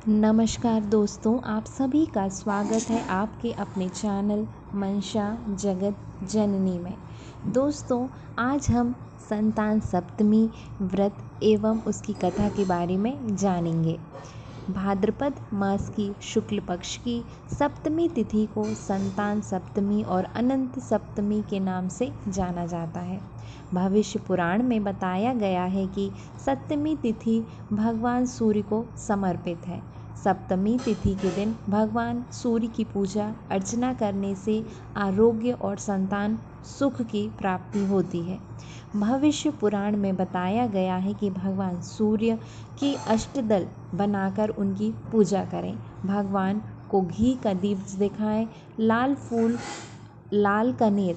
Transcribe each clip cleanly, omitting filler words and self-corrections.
नमस्कार दोस्तों, आप सभी का स्वागत है आपके अपने चैनल मंशा जगत जननी में। दोस्तों, आज हम संतान सप्तमी व्रत एवं उसकी कथा के बारे में जानेंगे। भाद्रपद मास की शुक्ल पक्ष की सप्तमी तिथि को संतान सप्तमी और अनंत सप्तमी के नाम से जाना जाता है। भविष्य पुराण में बताया गया है कि सप्तमी तिथि भगवान सूर्य को समर्पित है। सप्तमी तिथि के दिन भगवान सूर्य की पूजा अर्चना करने से आरोग्य और संतान सुख की प्राप्ति होती है। भविष्य पुराण में बताया गया है कि भगवान सूर्य की अष्टदल बनाकर उनकी पूजा करें, भगवान को घी का दीप दिखाएं, लाल कनेर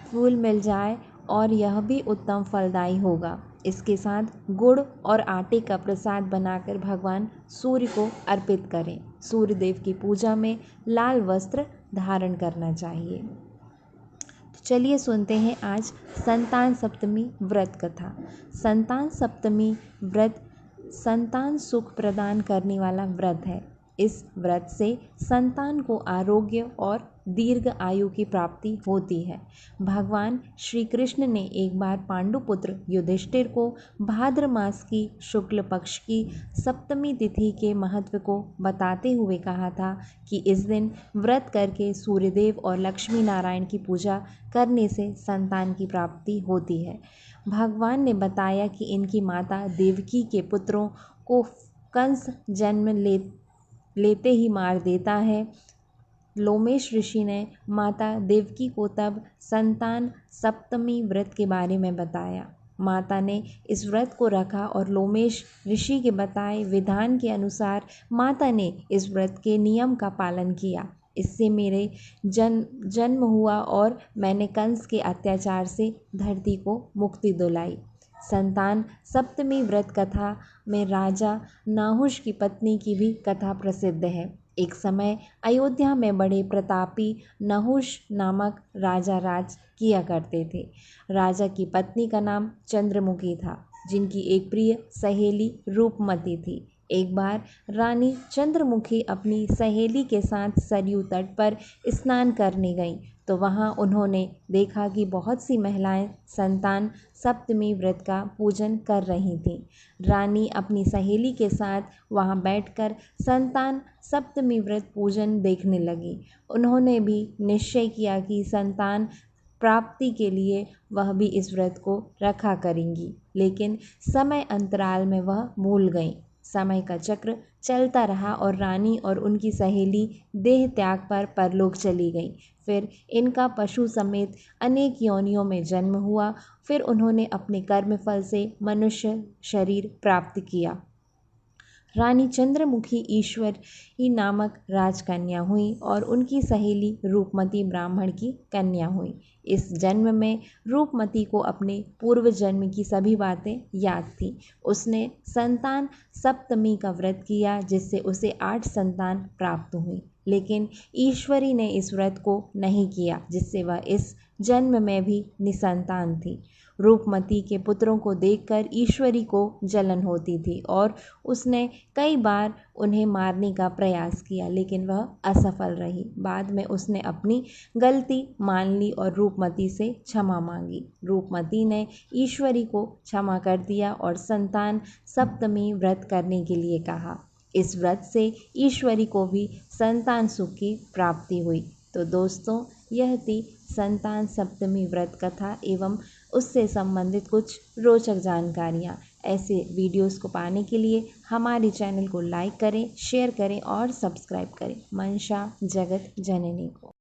फूल मिल जाए और यह भी उत्तम फलदायी होगा। इसके साथ गुड़ और आटे का प्रसाद बनाकर भगवान सूर्य को अर्पित करें। सूर्य देव की पूजा में लाल वस्त्र धारण करना चाहिए। तो चलिए सुनते हैं आज संतान सप्तमी व्रत कथा। संतान सप्तमी व्रत संतान सुख प्रदान करने वाला व्रत है। इस व्रत से संतान को आरोग्य और दीर्घ आयु की प्राप्ति होती है। भगवान श्री कृष्ण ने एक बार पांडुपुत्र युधिष्ठिर को भाद्र मास की शुक्ल पक्ष की सप्तमी तिथि के महत्व को बताते हुए कहा था कि इस दिन व्रत करके सूर्यदेव और लक्ष्मी नारायण की पूजा करने से संतान की प्राप्ति होती है। भगवान ने बताया कि इनकी माता देवकी के पुत्रों को कंस जन्म लेते ही मार देता है। लोमेश ऋषि ने माता देवकी को तब संतान सप्तमी व्रत के बारे में बताया। माता ने इस व्रत को रखा और लोमेश ऋषि के बताए विधान के अनुसार माता ने इस व्रत के नियम का पालन किया। इससे मेरे जन्म हुआ और मैंने कंस के अत्याचार से धरती को मुक्ति दिलाई। संतान सप्तमी व्रत कथा में राजा नाहुष की पत्नी की भी कथा प्रसिद्ध है। एक समय अयोध्या में बड़े प्रतापी नहुष नामक राजा राज किया करते थे। राजा की पत्नी का नाम चंद्रमुखी था, जिनकी एक प्रिय सहेली रूपमती थी। एक बार रानी चंद्रमुखी अपनी सहेली के साथ सरयू तट पर स्नान करने गईं, तो वहां उन्होंने देखा कि बहुत सी महिलाएं संतान सप्तमी व्रत का पूजन कर रही थीं। रानी अपनी सहेली के साथ वहां बैठकर संतान सप्तमी व्रत पूजन देखने लगी। उन्होंने भी निश्चय किया कि संतान प्राप्ति के लिए वह भी इस व्रत को रखा करेंगी, लेकिन समय अंतराल में वह भूल गईं। समय का चक्र चलता रहा और रानी और उनकी सहेली देह त्याग पर परलोक चली गईं। फिर इनका पशु समेत अनेक योनियों में जन्म हुआ। फिर उन्होंने अपने कर्मफल से मनुष्य शरीर प्राप्त किया। रानी चंद्रमुखी ईश्वरी नामक राजकन्या हुई और उनकी सहेली रूपमती ब्राह्मण की कन्या हुई। इस जन्म में रूपमती को अपने पूर्व जन्म की सभी बातें याद थी। उसने संतान सप्तमी का व्रत किया, जिससे उसे 8 संतान प्राप्त हुई। लेकिन ईश्वरी ने इस व्रत को नहीं किया, जिससे वह इस जन्म में भी निसंतान थी। रूपमती के पुत्रों को देखकर ईश्वरी को जलन होती थी और उसने कई बार उन्हें मारने का प्रयास किया, लेकिन वह असफल रही। बाद में उसने अपनी गलती मान ली और रूपमती से क्षमा मांगी। रूपमती ने ईश्वरी को क्षमा कर दिया और संतान सप्तमी व्रत करने के लिए कहा। इस व्रत से ईश्वरी को भी संतान सुख की प्राप्ति हुई। तो दोस्तों, यह थी संतान सप्तमी व्रत कथा एवं उससे संबंधित कुछ रोचक जानकारियाँ। ऐसे वीडियोस को पाने के लिए हमारे चैनल को लाइक करें, शेयर करें और सब्सक्राइब करें मंशा जगत जननी को।